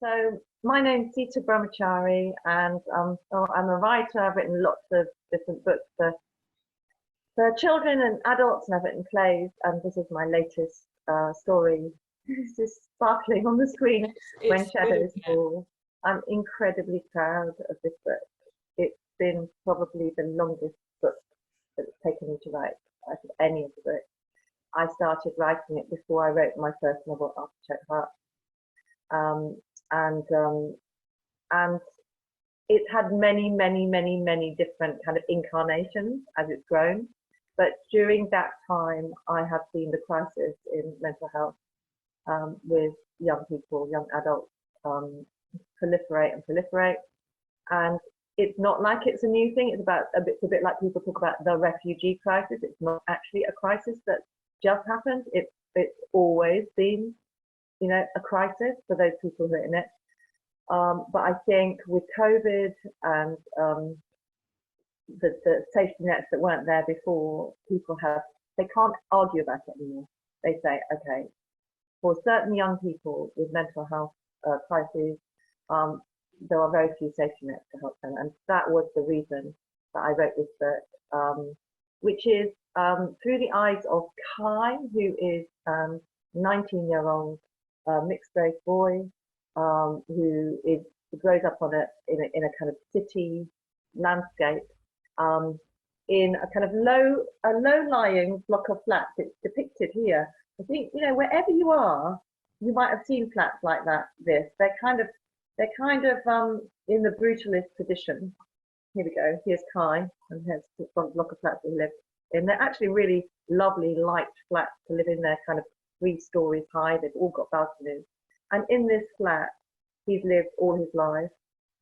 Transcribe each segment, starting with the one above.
So my name's Sita Brahmachari, and I'm a writer. I've written lots of different books for children and adults, and I've written plays. And this is my latest story. This is sparkling on the screen. When Shadows Fall. I'm incredibly proud of this book. It's been probably the longest book that it's taken me to write out of any of the books. I started writing it before I wrote my first novel, Untitled Chapter. And it's had many different kind of incarnations as it's grown. But during that time, I have seen the crisis in mental health with young people, young adults, proliferate. And it's not like it's a new thing. It's a bit like people talk about the refugee crisis. It's not actually a crisis that just happened. It's always been, a crisis for those people who are in it. But I think with COVID and the safety nets that weren't there before, they can't argue about it anymore. They say, okay, for certain young people with mental health crises, there are very few safety nets to help them. And that was the reason that I wrote this book, which is through the eyes of Kai, who is 19-year-old mixed race boy, who grows up in a kind of city landscape, in a kind of low-lying block of flats. It's depicted here. I think wherever you are, you might have seen flats like that. They're kind of in the brutalist tradition. Here we go. Here's Kai, and here's the front block of flats that he lived in. They're actually really lovely, light flats to live in. They're kind of 3 stories high. They've all got balconies. And in this flat, he's lived all his life.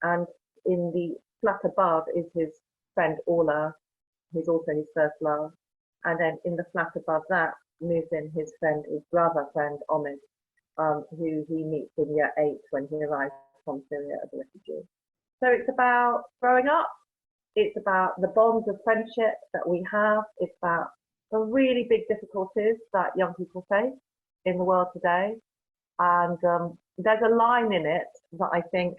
And in the flat above is his friend Orla, who's also his first love. And then in the flat above that moves in his brother friend Omid, who he meets in year 8 when he arrives from Syria as a refugee. So it's about growing up. It's about the bonds of friendship that we have. It's about the really big difficulties that young people face in the world today. And there's a line in it that I think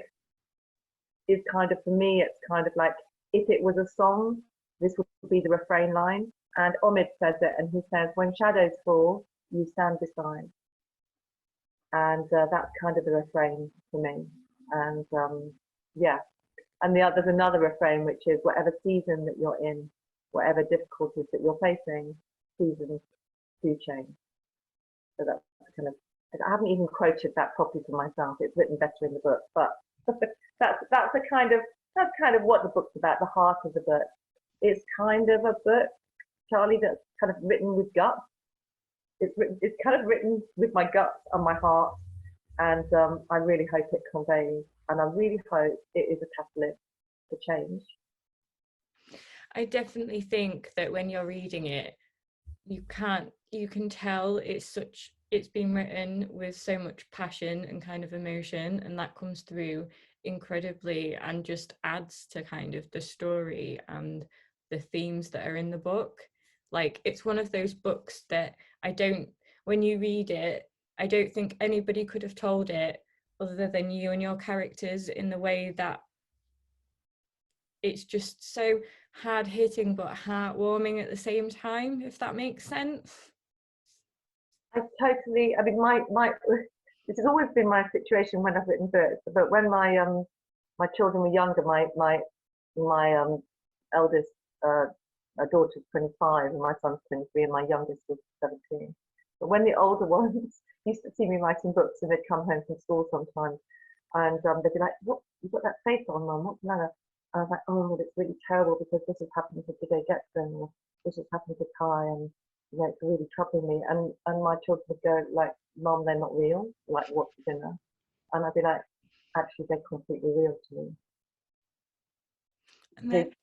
is kind of, for me, it's kind of like, if it was a song, this would be the refrain line. And Omid says it, and he says, when shadows fall, you stand beside. And that's kind of the refrain for me. And yeah. And there's another refrain, which is whatever season that you're in, whatever difficulties that you're facing, seasons do change. So that's kind of, I haven't even quoted that properly to myself. It's written better in the book, but that's kind of what the book's about, the heart of the book. It's kind of a book, Charley, that's kind of written with guts. It's kind of written with my guts and my heart, and I really hope it conveys, and I really hope it is a catalyst for change. I definitely think that when you're reading it, you can tell it's been written with so much passion and kind of emotion, and that comes through incredibly and just adds to kind of the story and the themes that are in the book. Like, it's one of those books that when you read it, I don't think anybody could have told it other than you and your characters, in the way that it's just so hard hitting but heartwarming at the same time, if that makes sense. I mean, this has always been my situation when I've written books, but when my children were younger, my eldest daughter's 25 and my son's 23 and my youngest was 17. But when the older ones used to see me writing books, and they'd come home from school sometimes, and they'd be like, "What, you've got that face on, Mum, what's the matter?" And I was like, "Oh, it's really terrible because this has happened to Jide Jackson, or this has happened to Kai, and it's really troubling me." And my children would go like, "Mum, they're not real. Like, what's for dinner?" And I'd be like, "Actually, they're completely real to me." And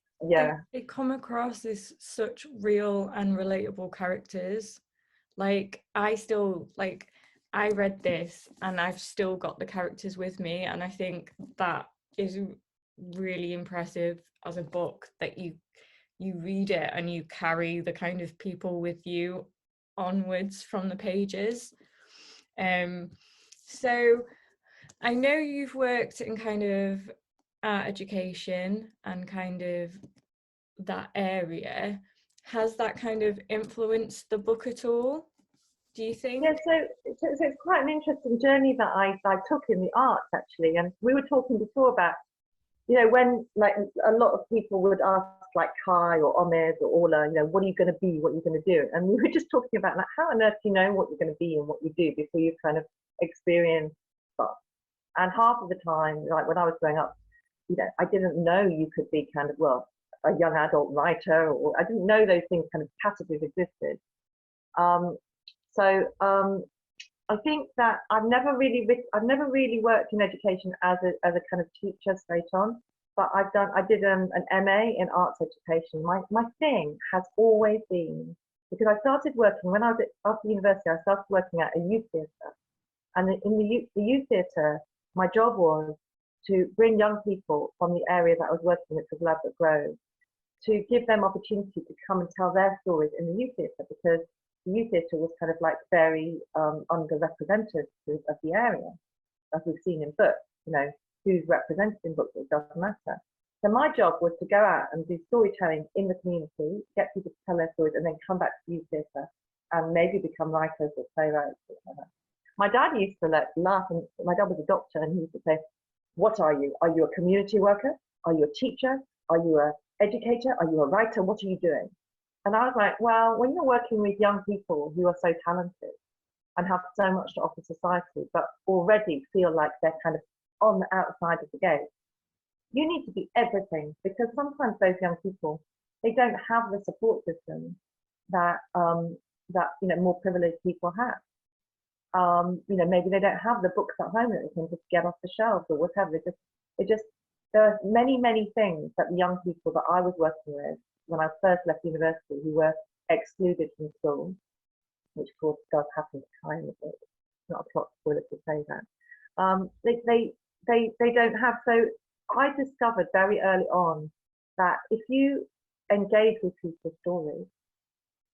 they come across as such real and relatable characters. Like, I read this and I've still got the characters with me, and I think that is really impressive as a book, that you read it and you carry the kind of people with you onwards from the pages. So I know you've worked in kind of art education and kind of that area. Has that kind of influenced the book at all, do you Yeah, think? so it's quite an interesting journey that I took in the arts actually. And we were talking before about, when like a lot of people would ask like Kai or Ahmed or Ola, what are you going to be? What are you going to do? And we were just talking about like, how on earth do you know what you're going to be and what you do before you kind of experience stuff? And half of the time, like when I was growing up, I didn't know you could be kind of, well, a young adult writer, or I didn't know those things kind of categories existed. Um, so I think that I've never really worked in education as a kind of teacher straight on, but I did an MA in arts education. My thing has always been, because I started working when I was after university, I started working at a youth theatre, and in the youth theatre, my job was to bring young people from the area that I was working, which was Ladbroke Grove, to give them opportunity to come and tell their stories in the youth theatre, because the youth theatre was kind of like very underrepresented of the area, as we've seen in books. Who's represented in books, it doesn't matter. So my job was to go out and do storytelling in the community, get people to tell their stories, and then come back to youth theatre and maybe become writers or playwrights or whatever. My dad used to laugh, and my dad was a doctor, and he used to say, "What are you? Are you a community worker? Are you a teacher? Are you a educator? Are you a writer? What are you doing?" And I was like, well, when you're working with young people who are so talented and have so much to offer society, but already feel like they're kind of on the outside of the gate, you need to be everything, because sometimes those young people, they don't have the support system that more privileged people have. Maybe they don't have the books at home that they can just get off the shelves or whatever. There are many, many things that the young people that I was working with when I first left university, who were excluded from school, which of course does happen to Kai in the book. It's not a plot spoiler to say that. They don't have. So I discovered very early on that if you engage with people's stories,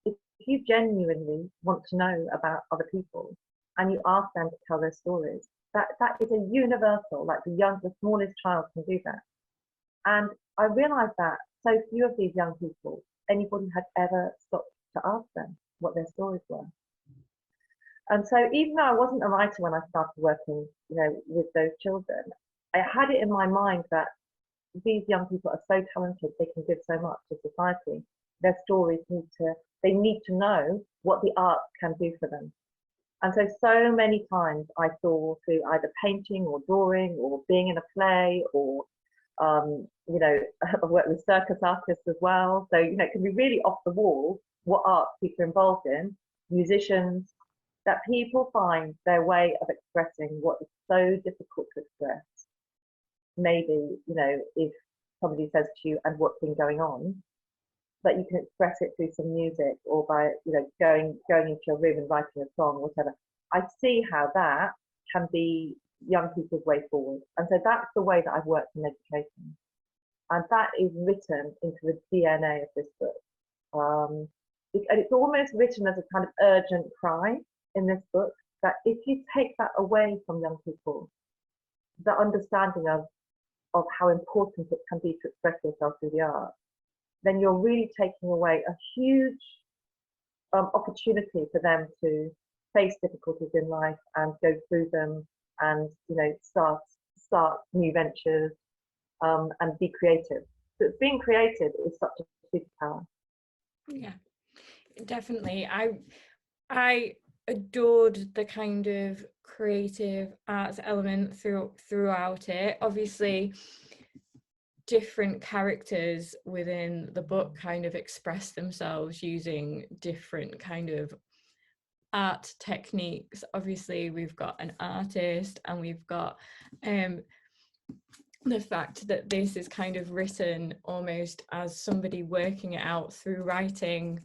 if you genuinely want to know about other people and you ask them to tell their stories, that is a universal, like the smallest child can do that. And I realized that so few of these young people, anybody had ever stopped to ask them what their stories were. And so even though I wasn't a writer when I started working, with those children, I had it in my mind that these young people are so talented, they can give so much to society. Their stories they need to know what the arts can do for them. And so many times I saw through either painting or drawing or being in a play or, I've worked with circus artists as well. So, it can be really off the wall what arts people are involved in, musicians, that people find their way of expressing what is so difficult to express. Maybe, if somebody says to you, "And what's been going on?" that you can express it through some music or by, going into your room and writing a song or whatever. I see how that can be young people's way forward. And so that's the way that I've worked in education. And that is written into the DNA of this book. And it's almost written as a kind of urgent cry in this book, that if you take that away from young people, the understanding of how important it can be to express yourself through the arts, then you're really taking away a huge opportunity for them to face difficulties in life and go through them and, start new ventures and be creative. But being creative is such a superpower. Yeah, definitely. I adored the kind of creative arts element throughout it. Obviously, different characters within the book kind of express themselves using different kind of art techniques. Obviously, we've got an artist, and we've got the fact that this is kind of written almost as somebody working it out through writing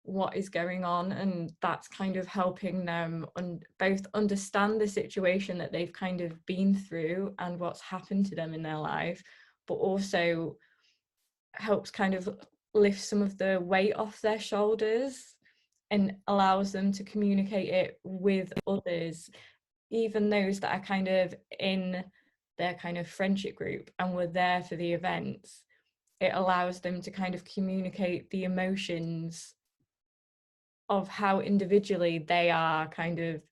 what is going on, and that's kind of helping them both understand the situation that they've kind of been through and what's happened to them in their life, but also helps kind of lift some of the weight off their shoulders and allows them to communicate it with others even those that are kind of in their kind of friendship group and were there for the events, it allows them to kind of communicate the emotions of how individually they are kind of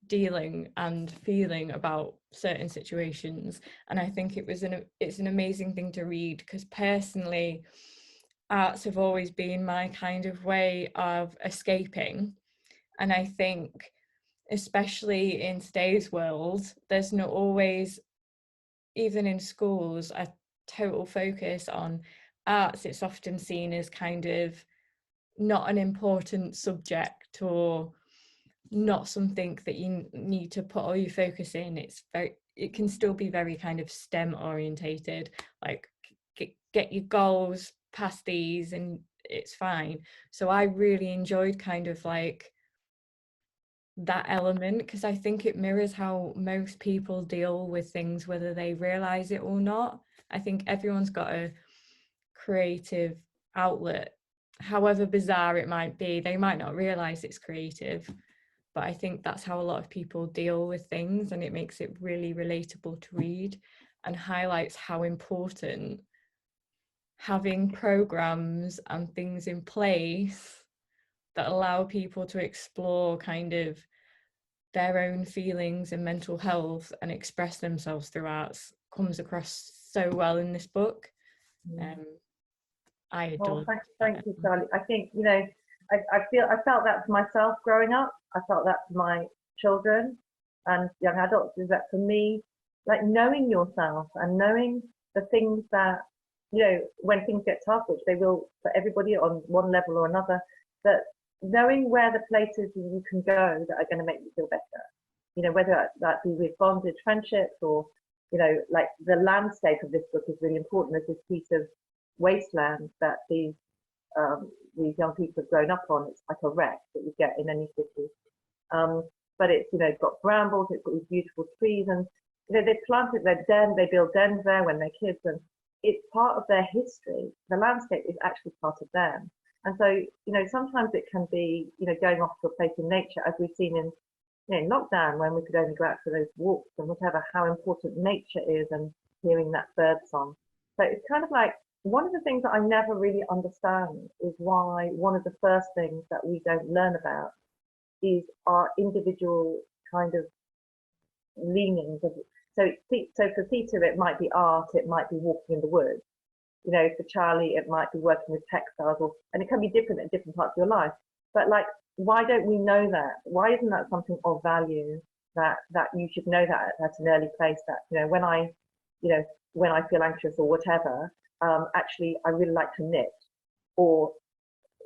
dealing and feeling about certain situations. And I think it's an amazing thing to read, because personally arts have always been my kind of way of escaping. And I think especially in today's world, there's not always, even in schools, a total focus on arts. It's often seen as kind of not an important subject, or not something that you need to put all your focus in. It can still be very kind of STEM orientated, like get your goals past these and it's fine. So I really enjoyed kind of like that element, because I think it mirrors how most people deal with things, whether they realize it or not. I think everyone's got a creative outlet, however bizarre it might be. They might not realize it's creative, but I think that's how a lot of people deal with things, and it makes it really relatable to read, and highlights how important having programs and things in place that allow people to explore kind of their own feelings and mental health and express themselves through arts comes across so well in this book. I adore. Well, thank you, Charlie. I think, you know, I felt that for myself growing up. I felt that for my children and young adults, is that for me, like knowing yourself and knowing the things that, you know, when things get tough, which they will for everybody on one level or another, that knowing where the places you can go that are going to make you feel better, you know, whether that be with bonded friendships or, you know, like the landscape of this book is really important. There's this piece of wasteland that these young people have grown up on. It's like a wreck that you get in any city. But it's, you know, it's got brambles, it's got these beautiful trees, and you know, they planted their den, they build dens there when they're kids, and it's part of their history. The landscape is actually part of them. And so, you know, sometimes it can be, you know, going off to a place in nature, as we've seen in, you know, lockdown, when we could only go out for those walks and whatever, how important nature is, and hearing that bird song. So it's kind of like, one of the things that I never really understand is why one of the first things that we don't learn about is our individual kind of leanings. So for Sita, it might be art, it might be walking in the woods. You know, for Charley, it might be working with textiles, and it can be different at different parts of your life. But like, why don't we know that? Why isn't that something of value that you should know that at an early place? That, you know, when I feel anxious or whatever, actually, I really like to knit, or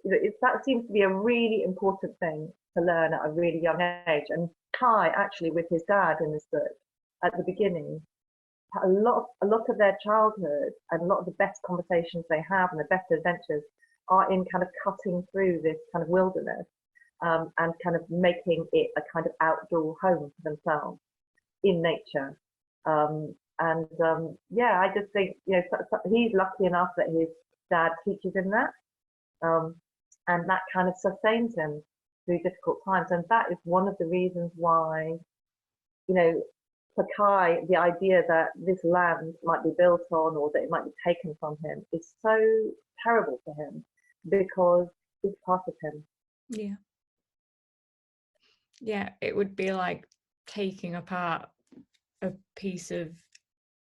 you know, that seems to be a really important thing to learn at a really young age. And Kai, actually, with his dad in this book at the beginning, a lot of their childhood and a lot of the best conversations they have and the best adventures are in kind of cutting through this kind of wilderness, and kind of making it a kind of outdoor home for themselves in nature. Yeah, I just think, you know, he's lucky enough that his dad teaches him that, and that kind of sustains him through difficult times. And that is one of the reasons why, you know, for Kai, the idea that this land might be built on or that it might be taken from him is so terrible for him, because it's part of him. Yeah. Yeah, it would be like taking apart a piece of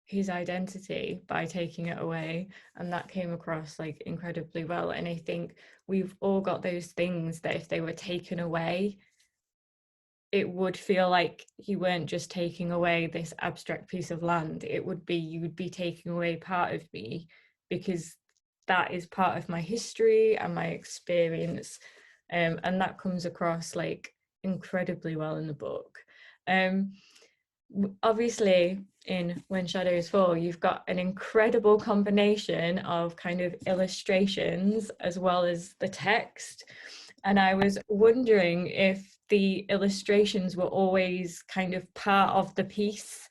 his identity by taking it away, and that came across like incredibly well. And I think we've all got those things that if they were taken away, it would feel like you weren't just taking away this abstract piece of land. It would be, you would be taking away part of me, because that is part of my history and my experience, and that comes across like incredibly well in the book. Obviously in When Shadows Fall, you've got an incredible combination of kind of illustrations as well as the text, and I was wondering if the illustrations were always kind of part of the piece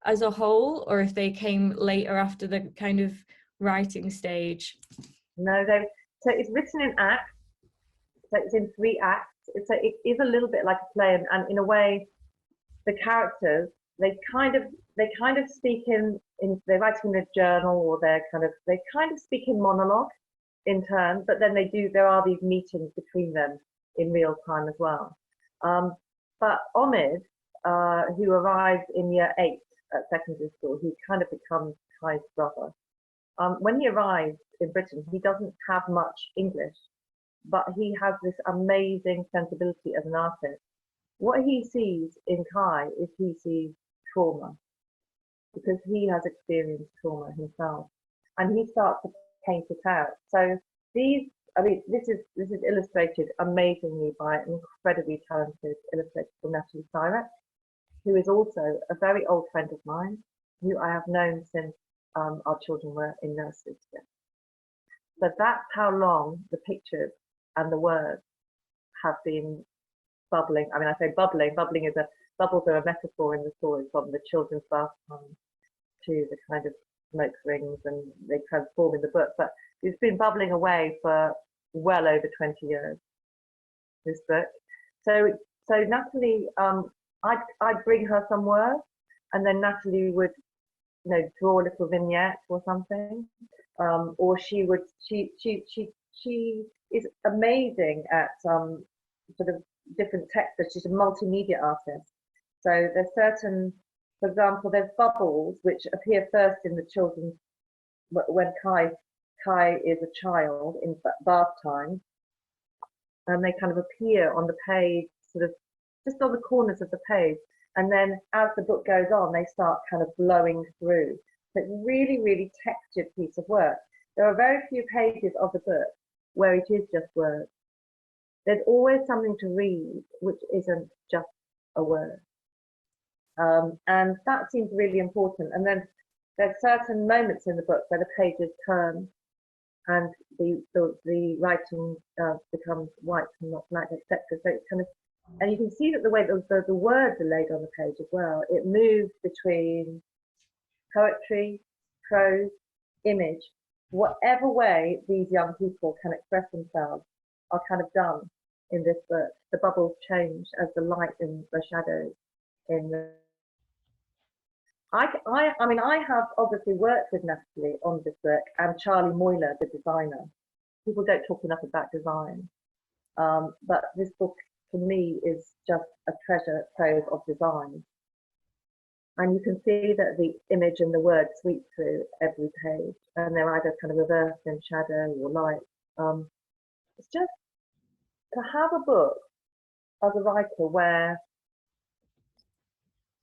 as a whole, or if they came later after the kind of writing stage. No, so it's written in acts, so it's in 3 acts. It is a little bit like a play, and in a way, the characters, they kind of speak in they're writing in a journal, or they kind of speak in monologue in turn, but then there are these meetings between them in real time as well. But Omid, who arrives in year 8 at secondary school, he kind of becomes Kai's brother. When he arrives in Britain, he doesn't have much English, but he has this amazing sensibility as an artist. What he sees in Kai is he sees trauma, because he has experienced trauma himself, and he starts to paint it out. So this is illustrated amazingly by an incredibly talented illustrator called Natalie Syrak, who is also a very old friend of mine, who I have known since our children were in nursery together. So that's how long the pictures and the words have been bubbling. I mean, I say bubbling. Bubbles are a metaphor in the story, from the children's bath time to the kind of smoke rings, and they transform in the book. But it's been bubbling away for well over 20 years, this book. So Natalie, I'd bring her some words, and then Natalie would, draw a little vignette or something, or she is amazing at sort of different textures. She's a multimedia artist. So there's certain, for example, there's bubbles which appear first in the children's, when Kai is a child in bath time, and they kind of appear on the page, sort of just on the corners of the page. And then as the book goes on, they start kind of blowing through. So it's really, really textured piece of work. There are very few pages of the book where it is just words. There's always something to read which isn't just a word. And that seems really important. And then there's certain moments in the book where the pages turn and the writing becomes white and not black, etc. So it's kind of, and you can see that the way the words are laid on the page as well, it moves between poetry, prose, image. Whatever way these young people can express themselves are kind of done in this book. The bubbles change as the light and the shadows in the... I mean, I have obviously worked with Natalie on this book, and Charley Moyler, the designer. People don't talk enough about design. But this book, for me, is just a treasure trove of design. And you can see that the image and the word sweep through every page, and they're either kind of reversed in shadow or light. It's just to have a book as a writer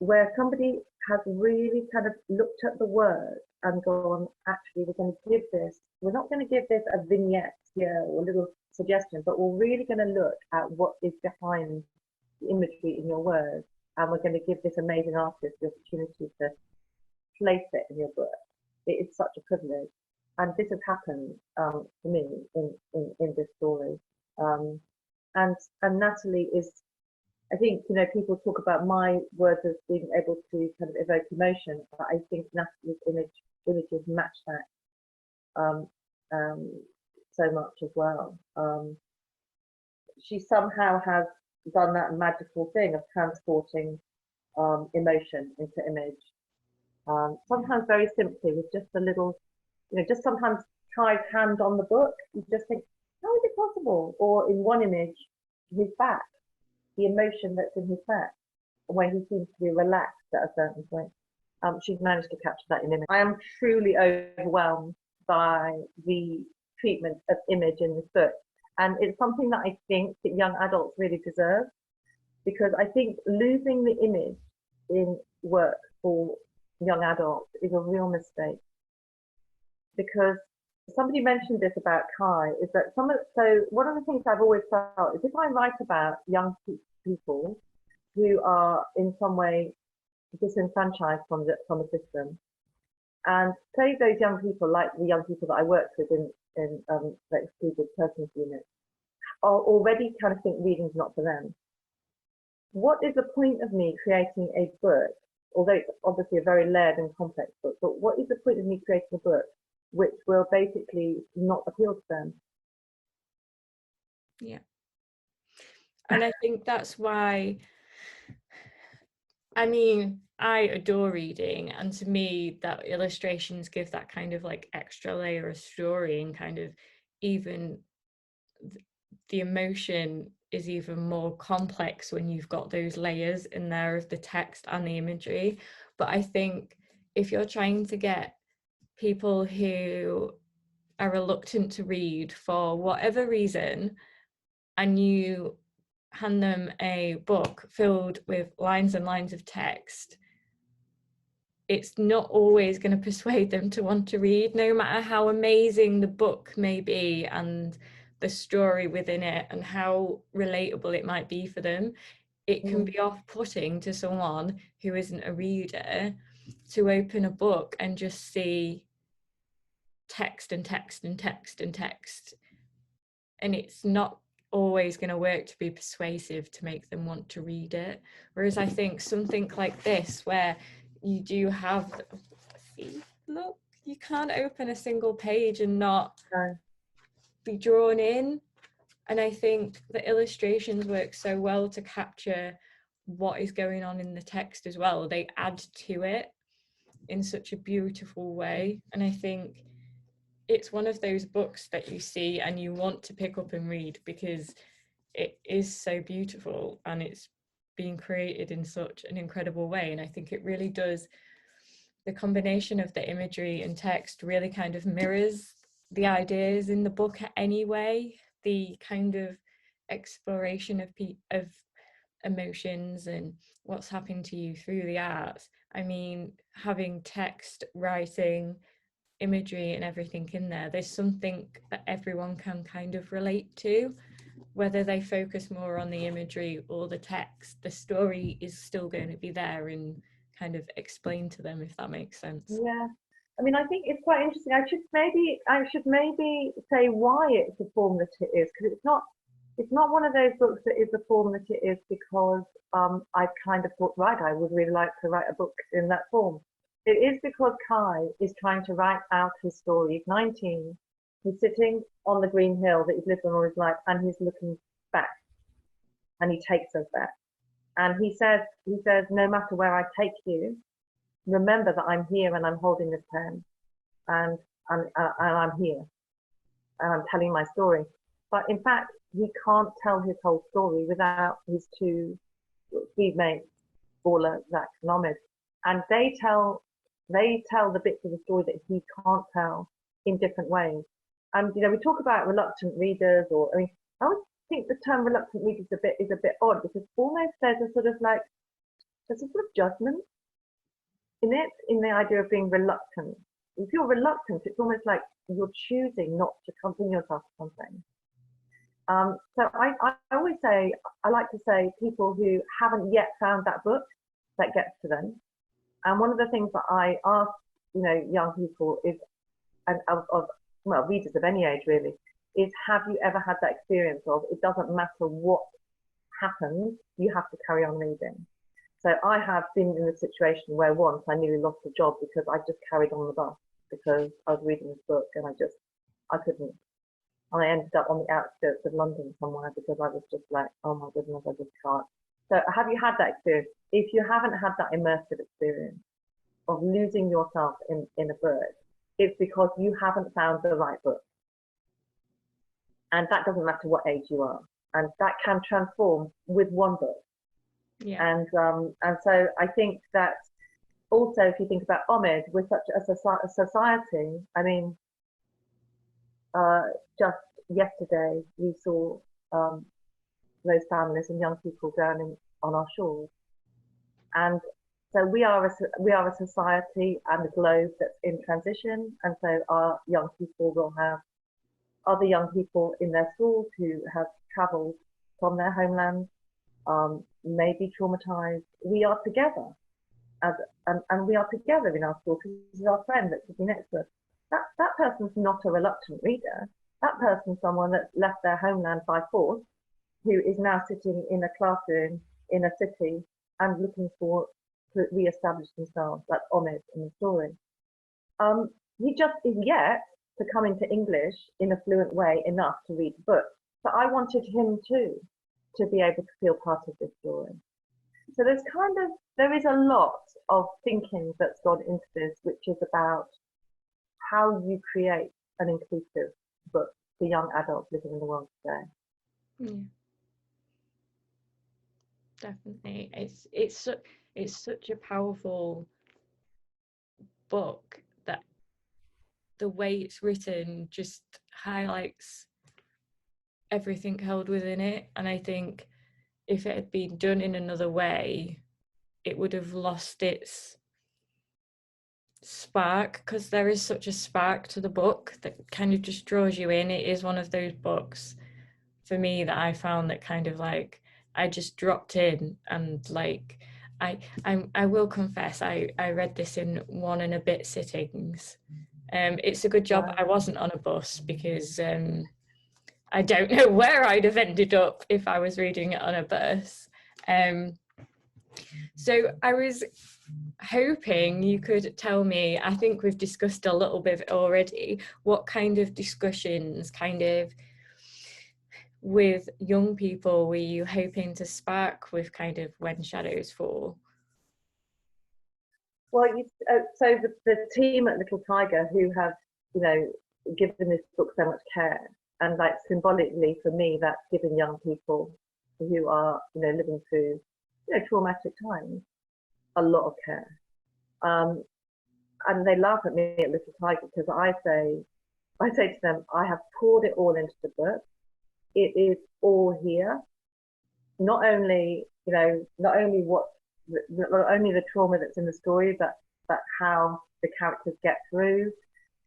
where somebody has really kind of looked at the word and gone, actually, we're not going to give this a vignette here or a little suggestion, but we're really going to look at what is behind the imagery in your words, and we're going to give this amazing artist the opportunity to place it in your book. It is such a privilege, and this has happened to me in this story. And Natalie is, I think, people talk about my words as being able to kind of evoke emotion, but I think Natalie's images match that so much as well. She somehow has done that magical thing of transporting emotion into image. Sometimes very simply with just a little, just sometimes Kai's hand on the book, you just think, how is it possible? Or in one image, his back, the emotion that's in his back, when he seems to be relaxed at a certain point. She's managed to capture that in image. I am truly overwhelmed by the treatment of image in this book. And it's something that I think that young adults really deserve, because I think losing the image in work for young adults is a real mistake. Because somebody mentioned this about Kai, is that so one of the things I've always felt is if I write about young people who are in some way disenfranchised from the system, and say those young people, like the young people that I worked with in the excluded persons unit, are already kind of think reading's not for them. What is the point of me creating a book, although it's obviously a very layered and complex book, but what is the point of me creating a book which will basically not appeal to them? Yeah. And I think that's why I mean, I adore reading, and to me that illustrations give that kind of like extra layer of story, and kind of even the emotion is even more complex when you've got those layers in there of the text and the imagery. But I think if you're trying to get people who are reluctant to read for whatever reason, and you hand them a book filled with lines and lines of text, it's not always going to persuade them to want to read, no matter how amazing the book may be and the story within it and how relatable it might be for them. It can be off-putting to someone who isn't a reader to open a book and just see text and text and text and text, and it's not always going to work to be persuasive to make them want to read it. Whereas I think something like this, where you do have, see, look, you can't open a single page and not be drawn in. And I think the illustrations work so well to capture what is going on in the text as well. They add to it in such a beautiful way. And I think it's one of those books that you see and you want to pick up and read because it is so beautiful and it's being created in such an incredible way. And I think it really does, the combination of the imagery and text really kind of mirrors the ideas in the book anyway. The kind of exploration of emotions and what's happened to you through the arts. I mean, having text, writing, imagery and everything in there, there's something that everyone can kind of relate to, whether they focus more on the imagery or the text. The story is still going to be there and kind of explained to them, if that makes sense. Yeah, I mean, I think it's quite interesting. I should maybe say why it's the form that it is, because it's not one of those books that is the form that it is because I kind of thought, right, I would really like to write a book in that form. It is because Kai is trying to write out his story. He's 19. He's sitting on the green hill that he's lived on all his life, and he's looking back, and he takes us back. And he says, no matter where I take you, remember that I'm here and I'm holding this pen, and I'm here, and I'm telling my story. But in fact, he can't tell his whole story without his two mates, Orla, Zach, and Ahmed. And they tell the bits of the story that he can't tell in different ways. And we talk about reluctant readers, or I mean, I would think the term reluctant readers is a bit odd, because almost there's a sort of judgment in it, in the idea of being reluctant. If you're reluctant, it's almost like you're choosing not to bring yourself to something. So I always say, I like to say, people who haven't yet found that book that gets to them. And one of the things that I ask, young people is, and well, readers of any age really, is, have you ever had that experience of, it doesn't matter what happens, you have to carry on reading. So I have been in a situation where once I nearly lost a job because I just carried on the bus because I was reading this book, and I couldn't. And I ended up on the outskirts of London somewhere because I was just like, oh my goodness, I just can't. So have you had that experience? If you haven't had that immersive experience of losing yourself in a book, it's because you haven't found the right book. And that doesn't matter what age you are. And that can transform with one book. Yeah. And so I think that also, if you think about Ahmed, we're such a society. I mean, just yesterday we saw those families and young people drowning on our shores, and so we are a society and a globe that's in transition, and so our young people will have other young people in their schools who have travelled from their homelands, maybe traumatized. We are together, and we are together in our school because this is our friend that's sitting next to us. That person's not a reluctant reader. That person's someone that's left their homeland by force, who is now sitting in a classroom in a city and looking to re-establish themselves. That's Ahmed in the story. He just is yet to come into English in a fluent way enough to read the book. But I wanted him too to be able to feel part of this story. So there is a lot of thinking that's gone into this, which is about how you create an inclusive book for young adults living in the world today. Yeah, definitely. It's such a powerful book that the way it's written just highlights everything held within it. And I think if it had been done in another way, it would have lost its spark, because there is such a spark to the book that kind of just draws you in. It is one of those books for me that I found that kind of like I just dropped in, and like I will confess I read this in 1 and a bit sittings. It's a good job Wow. I wasn't on a bus, because I don't know where I'd have ended up if I was reading it on a bus. So I was hoping you could tell me, I think we've discussed a little bit already, what kind of discussions kind of with young people were you hoping to spark with kind of When Shadows Fall? Well, so the team at Little Tiger, who have, given this book so much care, and like symbolically for me, that's given young people who are, living through, traumatic times, a lot of care. And they laugh at me at Little Tiger because I say to them, I have poured it all into the book. It is all here. Not only the trauma that's in the story, but how the characters get through.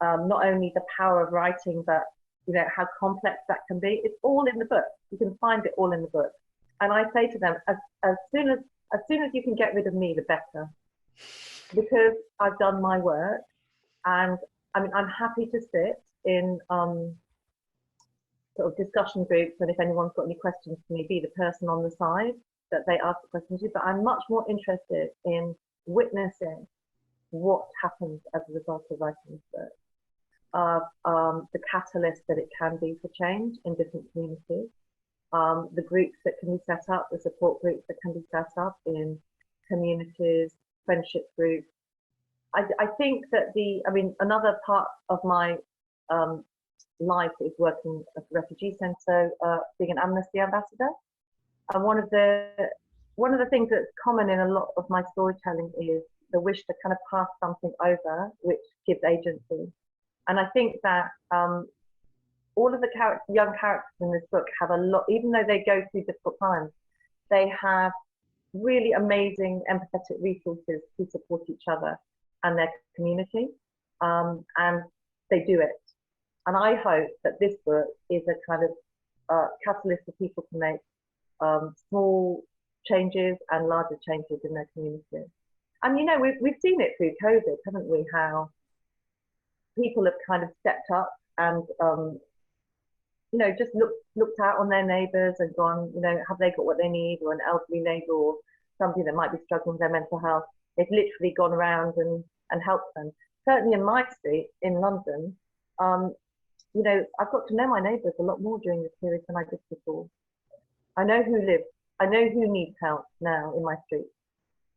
Not only the power of writing, but how complex that can be. It's all in the book. You can find it all in the book. And I say to them, as soon as you can get rid of me, the better, because I've done my work. And I mean, I'm happy to sit in sort of discussion groups, and if anyone's got any questions for me, be the person on the side that they ask the questions to. But I'm much more interested in witnessing what happens as a result of writing this book, the catalyst that it can be for change in different communities, the groups that can be set up, the support groups that can be set up in communities, friendship groups. I think that another part of my life is working at the refugee centre, being an Amnesty ambassador. And one of the things that's common in a lot of my storytelling is the wish to kind of pass something over, which gives agency. And I think that all of the young characters in this book have a lot, even though they go through difficult times, they have really amazing empathetic resources to support each other and their community, and they do it. And I hope that this book is a kind of catalyst for people to make small changes and larger changes in their community. And we've seen it through COVID, haven't we? How people have kind of stepped up and just looked out on their neighbours and gone, have they got what they need, or an elderly neighbour or somebody that might be struggling with their mental health. They've literally gone around and helped them. Certainly in my street in London, I've got to know my neighbours a lot more during this period than I did before. I know who lives, I know who needs help now in my street,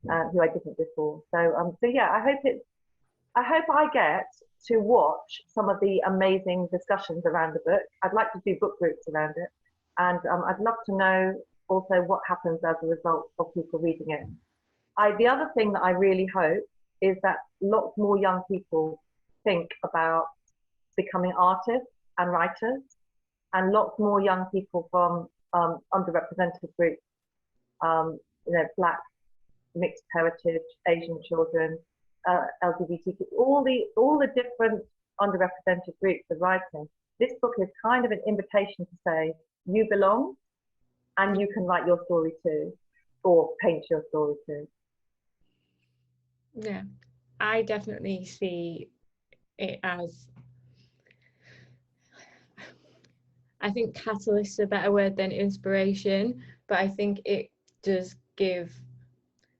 who I didn't before. So yeah, I hope I get to watch some of the amazing discussions around the book. I'd like to do book groups around it, and I'd love to know also what happens as a result of people reading it. The other thing that I really hope is that lots more young people think about becoming artists and writers, and lots more young people from underrepresented groups, Black, mixed heritage, Asian children, LGBTQ, all the different underrepresented groups of writing. This book is kind of an invitation to say, you belong, and you can write your story too, or paint your story too. Yeah, I definitely see it as, I think catalyst is a better word than inspiration, but I think it does give,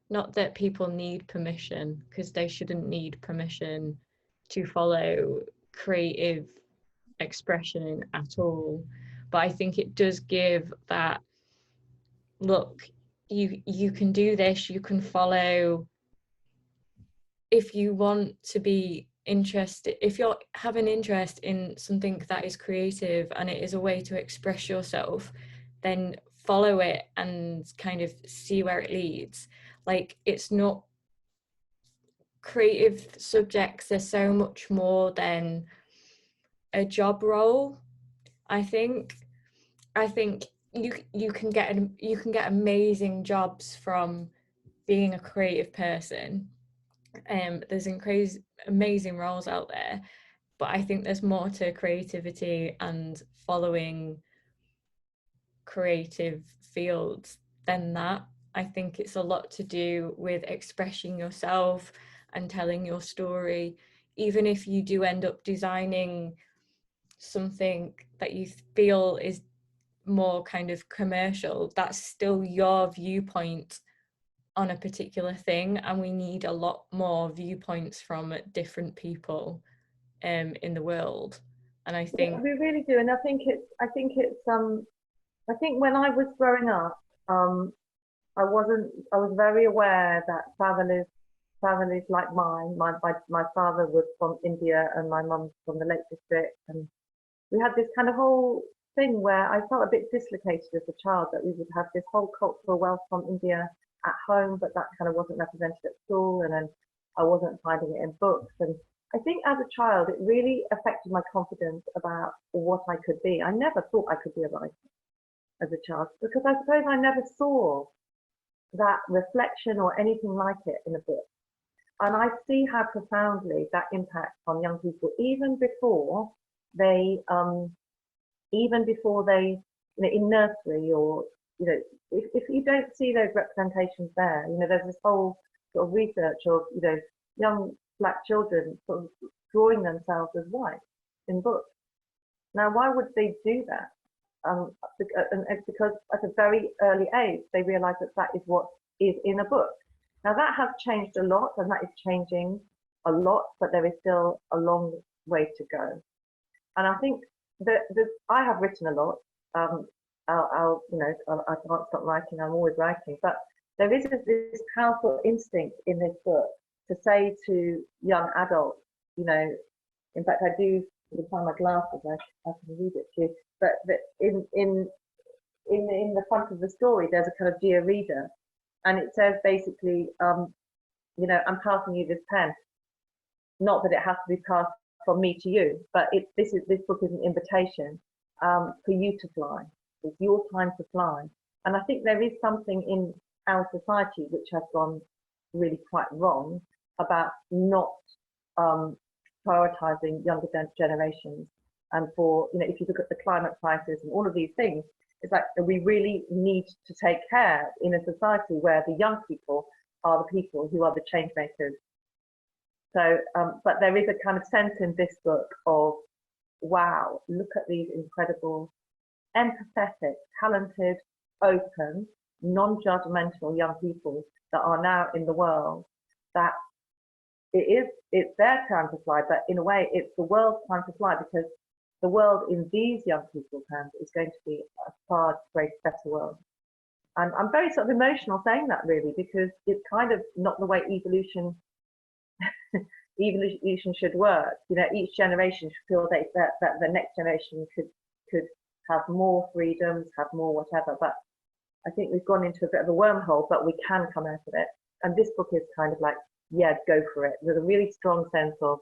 not that people need permission, because they shouldn't need permission to follow creative expression at all, but I think it does give that, look, you can do this, you can follow. If you want to be interested, if you have an interest in something that is creative and it is a way to express yourself, then follow it and kind of see where it leads. Like, it's not, creative subjects are so much more than a job role. I think you can get amazing jobs from being a creative person. There's amazing roles out there, but I think there's more to creativity and following creative fields than that. I think it's a lot to do with expressing yourself and telling your story. Even if you do end up designing something that you feel is more kind of commercial, that's still your viewpoint on a particular thing, and we need a lot more viewpoints from different people in the world. And I think we really do, and I think when I was growing up, I was very aware that families like mine, my father was from India and my mum from the Lake District, and we had this kind of whole thing where I felt a bit dislocated as a child, that we would have this whole cultural wealth from India at home, but that kind of wasn't represented at school, and then I wasn't finding it in books. And I think as a child, it really affected my confidence about what I could be. I never thought I could be a writer as a child, because I suppose I never saw that reflection or anything like it in a book. And I see how profoundly that impacts on young people, even before they, in nursery, or, if you don't see those representations there, there's this whole sort of research of, young black children sort of drawing themselves as white in books. Now, why would they do that? And it's because at a very early age, they realize that that is what is in a book. Now, that has changed a lot, and that is changing a lot, but there is still a long way to go. And I think that I have written a lot. I can't stop writing. I'm always writing. But there is this powerful instinct in this book to say to young adults, in fact, I do find my glasses. I can read it to you. But in the front of the story, there's a kind of dear reader, and it says basically, I'm passing you this pen. Not that it has to be passed from me to you, but this book is an invitation for you to fly. It's your time to fly. And I think there is something in our society which has gone really quite wrong about not prioritizing younger generations. And if you look at the climate crisis and all of these things, it's like we really need to take care in a society where the young people are the people who are the change makers. So, but there is a kind of sense in this book of, wow, look at these incredible, empathetic, talented, open, non-judgmental young people that are now in the world, that it's their time to fly, but in a way it's the world's time to fly, because the world in these young people's hands is going to be a far greater, better world. And I'm very sort of emotional saying that, really, because it's kind of not the way evolution should work. Each generation should feel that the next generation could have more freedoms, have more whatever. But I think we've gone into a bit of a wormhole, but we can come out of it. And this book is kind of like, yeah, go for it, with a really strong sense of,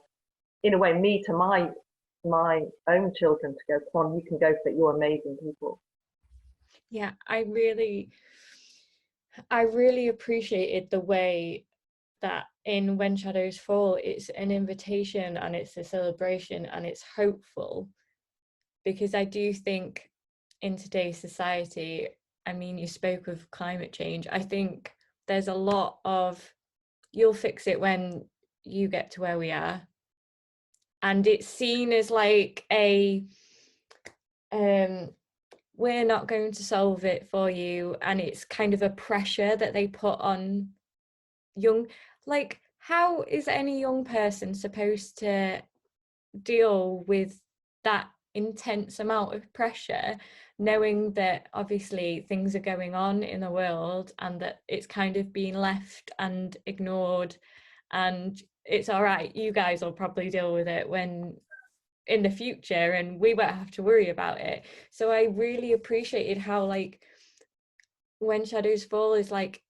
in a way, me to my own children, to go, come on, you can go for it, you're amazing people. Yeah, I really appreciated the way that in When Shadows Fall, it's an invitation and it's a celebration and it's hopeful, because I do think in today's society, I mean, you spoke of climate change, I think there's a lot of, you'll fix it when you get to where we are, and it's seen as like we're not going to solve it for you, and it's kind of a pressure that they put on young, like, how is any young person supposed to deal with that intense amount of pressure, knowing that obviously things are going on in the world and that it's kind of being left and ignored, and it's all right, you guys will probably deal with it when in the future and we won't have to worry about it. So I really appreciated how, like, when shadows fall is like,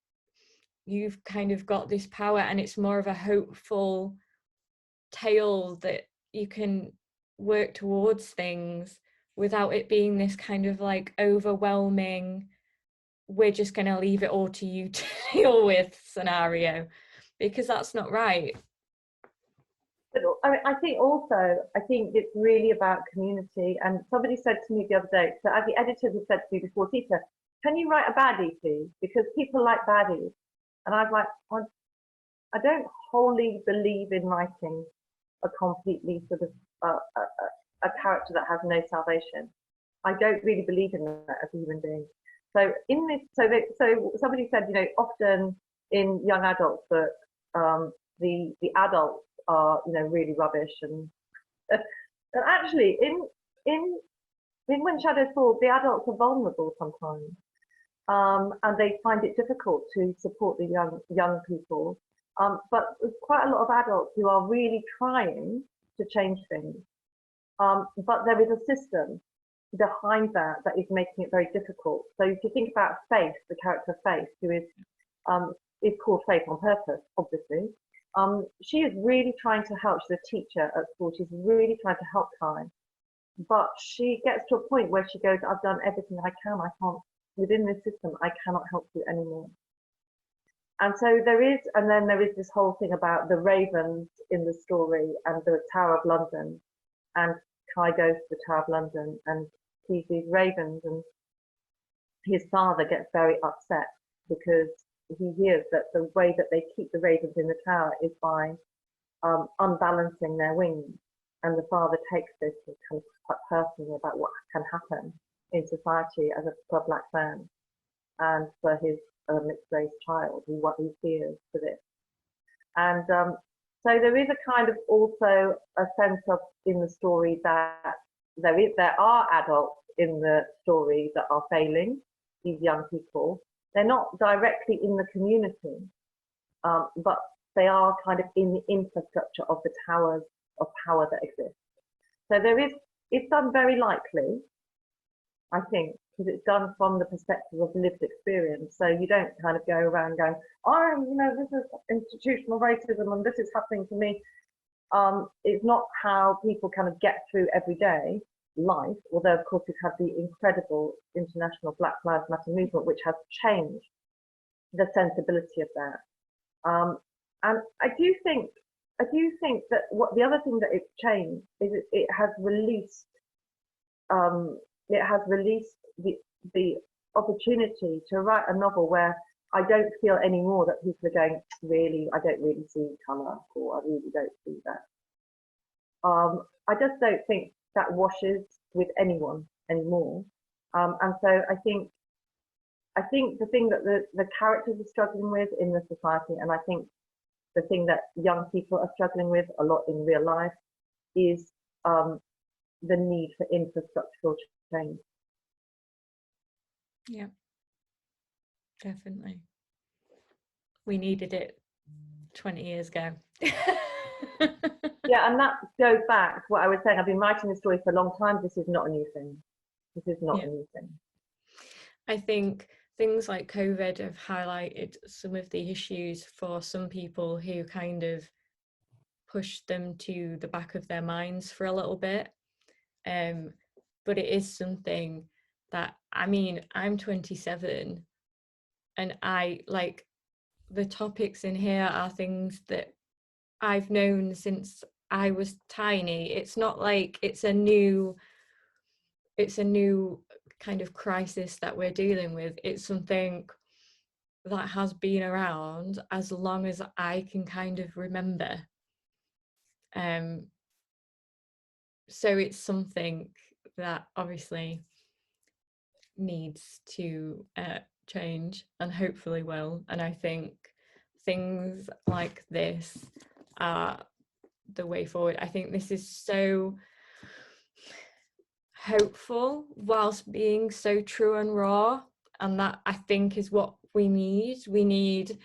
you've kind of got this power and it's more of a hopeful tale that you can work towards things without it being this kind of like overwhelming, we're just going to leave it all to you to deal with scenario, because that's not right. But I think also, I think it's really about community. And somebody said to me the other day, so as the editors have said to me before, Sita, can you write a baddie, please? Because people like baddies. And I was like, I don't wholly believe in writing a completely sort of a character that has no salvation. I don't really believe in that as a human being. So in this, so somebody said, you know, often in young adults that the adults are, you know, really rubbish, and actually in When Shadows Fall, the adults are vulnerable sometimes, and they find it difficult to support the young people. But there's quite a lot of adults who are really trying to change things. But there is a system behind that is making it very difficult. So if you think about Faith, the character Faith, who is called Faith on purpose, obviously, she is really trying to help. She's a teacher at school. She's really trying to help Kai. But she gets to a point where she goes, I've done everything I can. I can't, within this system, I cannot help you anymore. And so there is this whole thing about the ravens in the story and the Tower of London. And Kai goes to the Tower of London and sees these ravens, and his father gets very upset because he hears that the way that they keep the ravens in the tower is by unbalancing their wings. And the father takes this kind of quite personally about what can happen in society for a black man and for his mixed race child what he fears for this. And so there is a kind of also a sense of in the story that there are adults in the story that are failing these young people. They're not directly in the community, but they are kind of in the infrastructure of the towers of power that exist. So it's done very likely, I think, because it's done from the perspective of lived experience. So you don't kind of go around going, oh, you know, this is institutional racism and this is happening to me. It's not how people kind of get through everyday life, although of course we've had the incredible international Black Lives Matter movement, which has changed the sensibility of that. And I do think that what the other thing that it's changed is it has released the opportunity to write a novel where I don't feel anymore that people are going, really, I don't really see colour, or I really don't see that. I just don't think that washes with anyone anymore. And so I think the thing that the characters are struggling with in the society, and I think the thing that young people are struggling with a lot in real life, is the need for infrastructural change. Yeah, definitely. We needed it 20 years ago. Yeah, and that goes back to what I was saying. I've been writing this story for a long time. This is not a new thing. This is not a new thing. I think things like COVID have highlighted some of the issues for some people who kind of pushed them to the back of their minds for a little bit. But it is something that, I mean, I'm 27 and I like the topics in here are things that I've known since I was tiny. It's not like it's a new kind of crisis that we're dealing with. It's something that has been around as long as I can kind of remember. So it's something that obviously needs to change and hopefully will. And I think things like this are the way forward. I think this is so hopeful whilst being so true and raw. And that, I think, is what we need.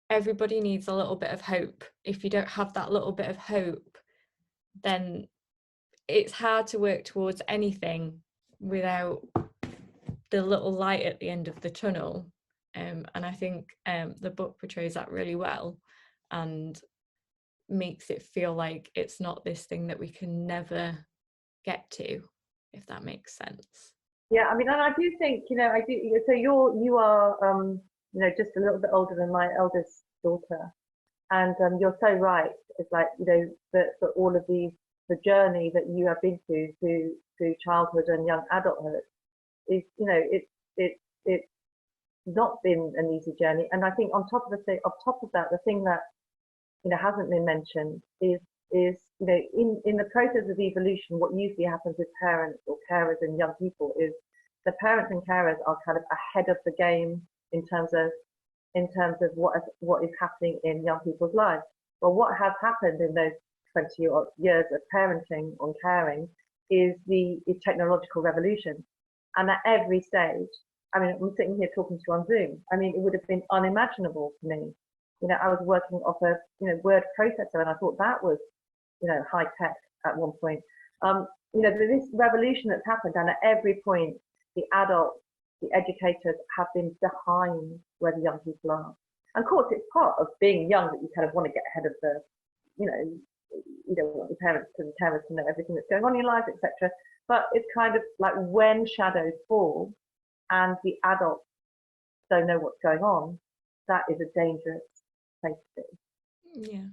Everybody needs a little bit of hope. If you don't have that little bit of hope, then it's hard to work towards anything without the little light at the end of the tunnel. And I think the book portrays that really well and makes it feel like it's not this thing that we can never get to, if that makes sense. Yeah, I mean, and I do think, I do. So you are, just a little bit older than my eldest daughter, and you're so right. It's like, that for all of the journey that you have been through childhood and young adulthood is, it's not been an easy journey. And I think on top of that, the thing that hasn't been mentioned is in the process of evolution, what usually happens with parents or carers and young people is the parents and carers are kind of ahead of the game in terms of what is happening in young people's lives. But what has happened in those 20 odd years of parenting and caring is the technological revolution. And at every stage, I mean, I'm sitting here talking to you on Zoom. I mean, it would have been unimaginable for me. I was working off a word processor, and I thought that was high tech at one point. This revolution that's happened, and at every point, the adults, the educators have been behind where the young people are. And of course, it's part of being young that you kind of want to get ahead of the, you don't want your parents and carers to know everything that's going on in your life, etc. But it's kind of like when shadows fall and the adults don't know what's going on, that is a dangerous place to be. Yeah.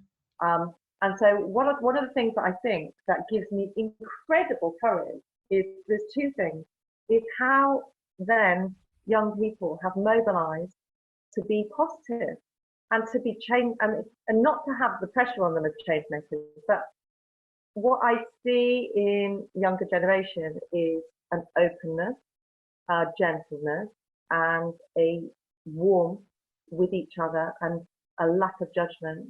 And so one of the things that I think that gives me incredible courage is there's two things. Is how then young people have mobilized to be positive and to be change and not to have the pressure on them as change makers. But what I see in younger generation is an openness, gentleness, and a warmth with each other and a lack of judgment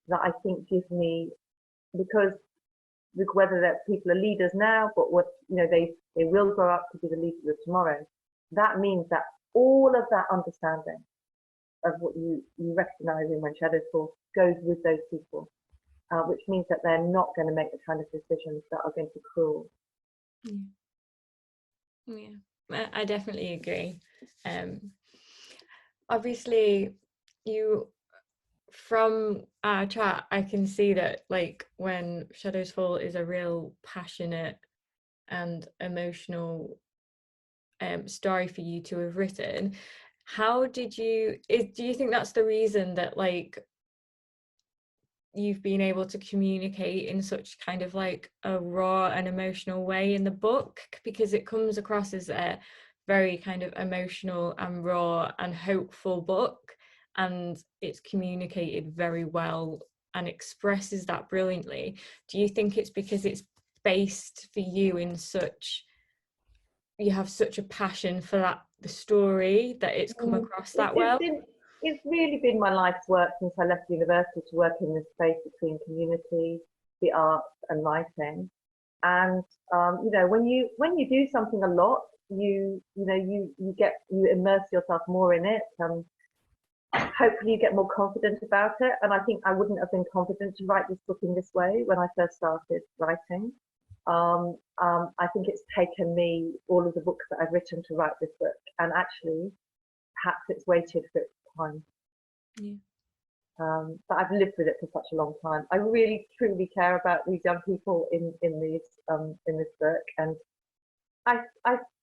that I think gives me, because whether that people are leaders now, but what they will grow up to be the leaders of tomorrow. That means that all of that understanding of what you recognize in When Shadows Fall goes with those people, which means that they're not going to make the kind of decisions that are going to be cruel. Yeah, I definitely agree. Obviously, from our chat, I can see that like When Shadows Fall is a real passionate and emotional story for you to have written. How do you think that's the reason that like you've been able to communicate in such kind of like a raw and emotional way in the book? Because it comes across as a very kind of emotional and raw and hopeful book, and it's communicated very well and expresses that brilliantly. Do you think it's because it's based for you in you have such a passion for the story that it's come across that well? It's really been my life's work since I left university to work in this space between community, the arts, and writing. And when you do something a lot, you immerse yourself more in it. Hopefully, you get more confident about it. And I think I wouldn't have been confident to write this book in this way when I first started writing. I think it's taken me all of the books that I've written to write this book, and actually, perhaps it's waited for its time. Yeah. But I've lived with it for such a long time. I really, truly care about these young people in this book, and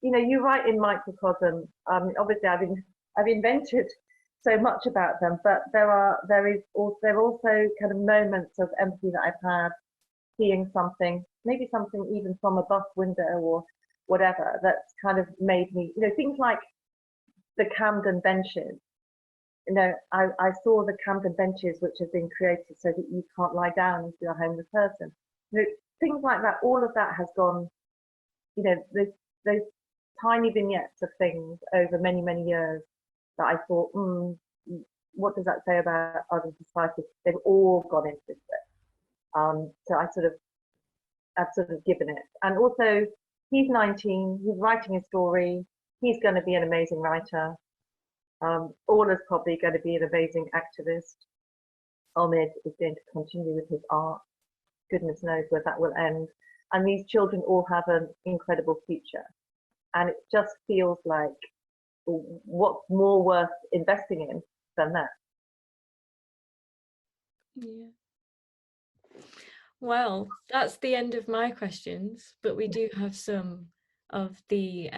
you write in microcosm. Obviously, I've invented so much about them, but there are also kind of moments of empathy that I've had, seeing something, maybe something even from a bus window or whatever, that's kind of made me, things like the Camden benches. I saw the Camden benches which have been created so that you can't lie down if you're a homeless person. Things like that, all of that has gone, those tiny vignettes of things over many, many years that I thought, what does that say about other societies? They've all gone into this bit. So I've sort of given it. And also, he's 19, he's writing a story, he's going to be an amazing writer. Orla's probably going to be an amazing activist. Ahmed is going to continue with his art. Goodness knows where that will end. And these children all have an incredible future. And it just feels like, what's more worth investing in than that? Yeah. Well, that's the end of my questions, but we do have some of the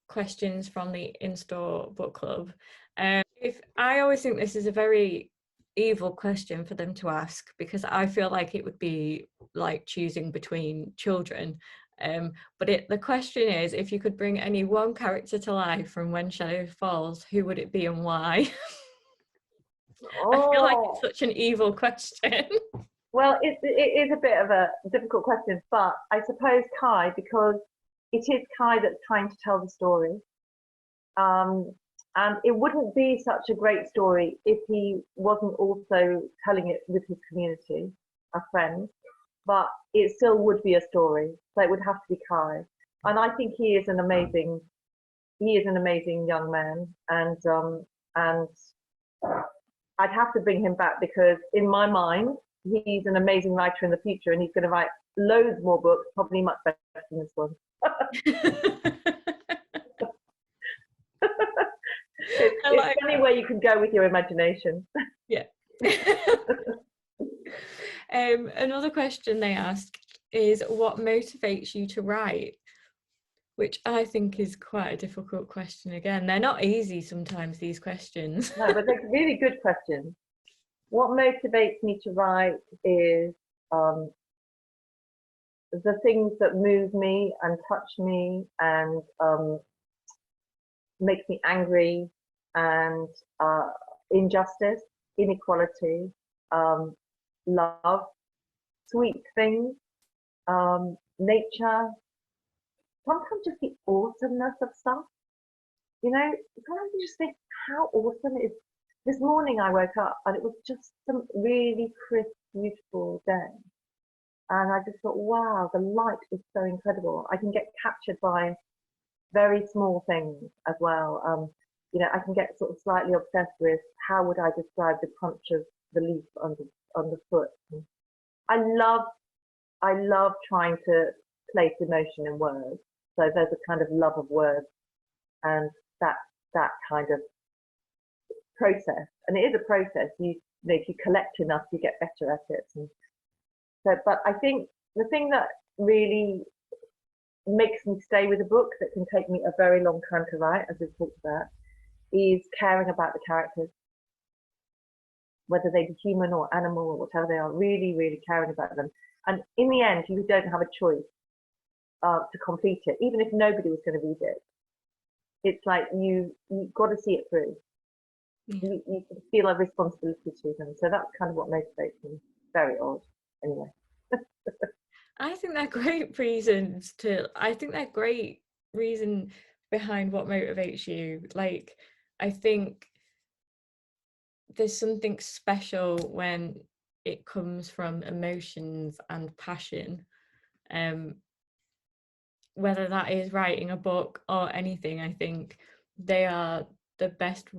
questions from the in-store book club. If I always think this is a very evil question for them to ask, because I feel like it would be like choosing between children. But the question is, if you could bring any one character to life from When Shadow Falls, who would it be and why? I feel like it's such an evil question. Well, it is a bit of a difficult question, but I suppose Kai, because it is Kai that's trying to tell the story. And it wouldn't be such a great story if he wasn't also telling it with his community, a friend, but it still would be a story. So it would have to be Kai. And I think he is an amazing young man. And I'd have to bring him back because in my mind, he's an amazing writer in the future and he's going to write loads more books, probably much better than this one. It's funny where you can go with your imagination. Yeah. Another question they ask is, what motivates you to write? Which I think is quite a difficult question. Again, they're not easy sometimes, these questions. No, but they're really good questions. What motivates me to write is the things that move me and touch me and makes me angry, and injustice, inequality, love, sweet things, nature, sometimes just the awesomeness of stuff. You know, sometimes you just think how awesome it is. This morning I woke up and it was just some really crisp, beautiful day. And I just thought, wow, the light is so incredible. I can get captured by very small things as well. You know, I can get sort of slightly obsessed with how would I describe the crunch of the leaf underfoot. I love trying to place emotion in words. So there's a kind of love of words, and that kind of process. And it is a process. You know, if you collect enough, you get better at it. And so, but I think the thing that really makes me stay with a book that can take me a very long time to write, as we've talked about, is caring about the characters, whether they be human or animal or whatever they are, really, really caring about them. And in the end, you don't have a choice to complete it, even if nobody was going to read it. It's like you've got to see it through. Yeah. You feel a responsibility to them. So that's kind of what motivates me. Very odd, anyway. I think they're great reasons I think they're great reason behind what motivates you. Like, I think there's something special when it comes from emotions and passion. Whether that is writing a book or anything, I think they are the best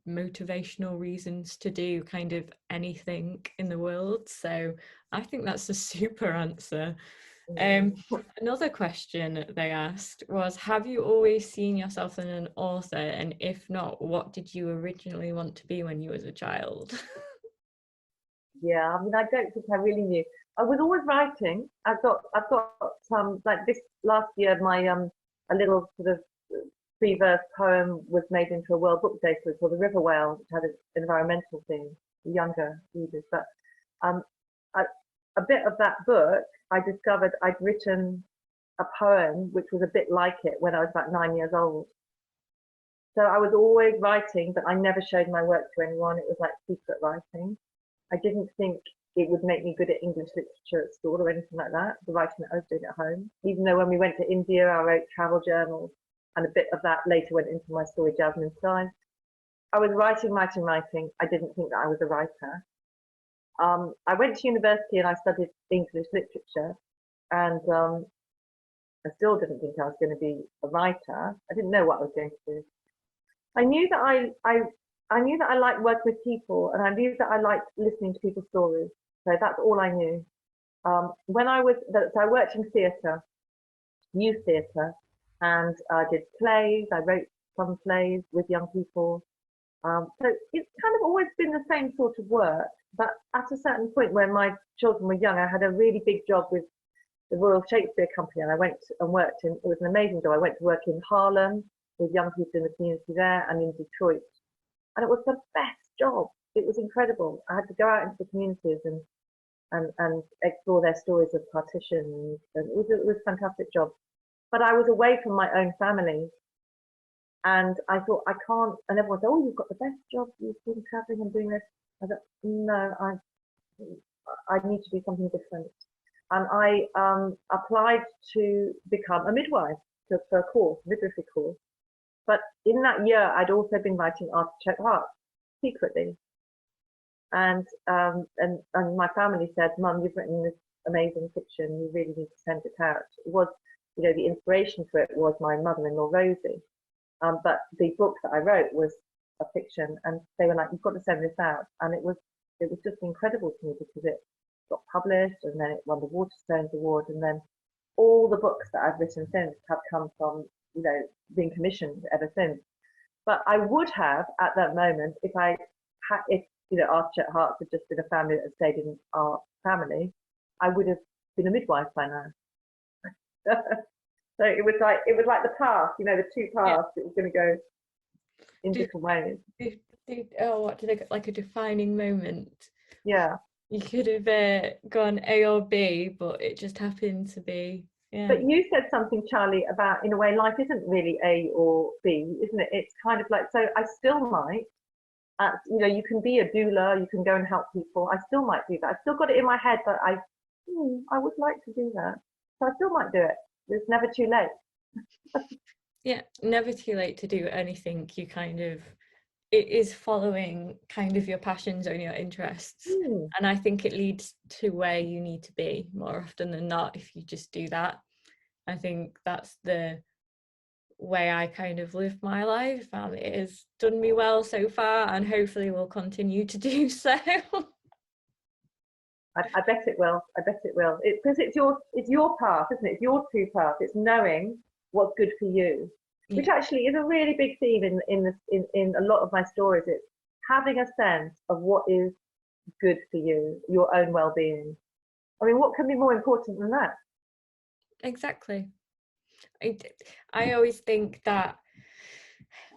motivational reasons to do kind of anything in the world. So I think that's a super answer. Another question they asked was, have you always seen yourself as an author, and if not, what did you originally want to be when you was a child? Yeah, I mean, I don't think I really knew. I was always writing. I've got like this last year, my a little sort of free-verse poem was made into a World Book Day called The River Whale, which had an environmental theme for younger readers. But a bit of that book, I discovered I'd written a poem which was a bit like it when I was about 9 years old. So I was always writing, but I never showed my work to anyone. It was like secret writing. I didn't think it would make me good at English literature at school or anything like that, the writing that I was doing at home. Even though when we went to India, I wrote travel journals, and a bit of that later went into my story, Jasmine Stein. I was writing. I didn't think that I was a writer. I went to university and I studied English literature, and I still didn't think I was going to be a writer. I didn't know what I was going to do. I knew that I knew that I liked working with people, and I knew that I liked listening to people's stories. So that's all I knew. When I was, so I worked in theatre, youth theatre, and I did plays. I wrote some plays with young people. So it's kind of always been the same sort of work. But at a certain point when my children were young, I had a really big job with the Royal Shakespeare Company, and I went and worked in. It was an amazing job. I went to work in Harlem with young people in the community there, and in Detroit, and it was the best job. It was incredible. I had to go out into the communities and explore their stories of partition, and it was a fantastic job. But I was away from my own family, and I thought I can't. And everyone said, "Oh, you've got the best job. You've been traveling and doing this." I thought, "No, I need to do something different." And I applied to become a midwife for a course, midwifery course. But in that year, I'd also been writing Untitled Chapter secretly. And my family said, "Mum, you've written this amazing fiction. You really need to send it out." It was, the inspiration for it was my mother-in-law Rosie. But the book that I wrote was a fiction, and they were like, "You've got to send this out." And it was just incredible to me because it got published, and then it won the Waterstones Award, and then all the books that I've written since have come from being commissioned ever since. But I would have at that moment, if Archer Hearts had just been a family that had stayed in our family, I would have been a midwife by now. So it was like the path, the two paths. Yeah. It was going to go in different ways. What did I get, like a defining moment? Yeah. You could have gone A or B, but it just happened to be. Yeah. But you said something, Charlie, about in a way life isn't really A or B, isn't it? It's kind of like, so I still might, you can be a doula, you can go and help people. I still might do that. I've still got it in my head that I would like to do that. So I still might do it. It's never too late. Yeah, never too late to do anything. It is following kind of your passions or your interests. And I think it leads to where you need to be more often than not if you just do that. I think that's the way I kind of live my life, and it has done me well so far, and hopefully will continue to do so. I bet it will. I bet it will. Because it's your path, isn't it? It's your true path. It's knowing what's good for you, which actually is a really big theme in a lot of my stories. It's having a sense of what is good for you, your own well-being. I mean, what can be more important than that? Exactly. I always think that,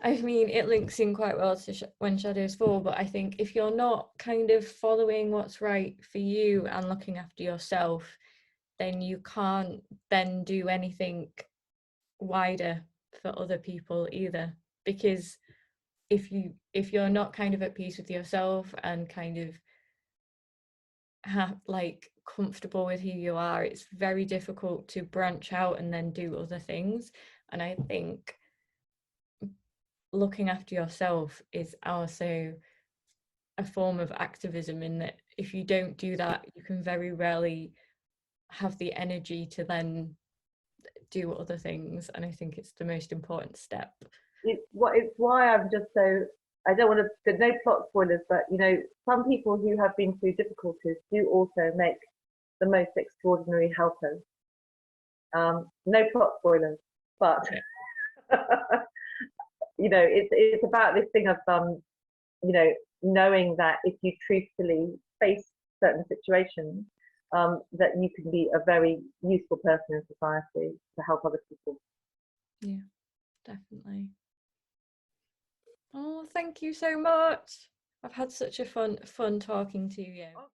I mean, it links in quite well to When Shadows Fall, but I think if you're not kind of following what's right for you and looking after yourself, then you can't then do anything wider for other people either. Because if you're not kind of at peace with yourself and kind of comfortable with who you are, it's very difficult to branch out and then do other things. And I think looking after yourself is also a form of activism, in that if you don't do that, you can very rarely have the energy to then do other things. And I think it's the most important step. It's why I'm just so, I don't want to, there's no plot spoilers, but some people who have been through difficulties do also make the most extraordinary helpers. No plot spoilers, but it's about this thing of knowing that if you truthfully face certain situations, that you can be a very useful person in society to help other people. Yeah, definitely. Oh, thank you so much. I've had such a fun talking to you.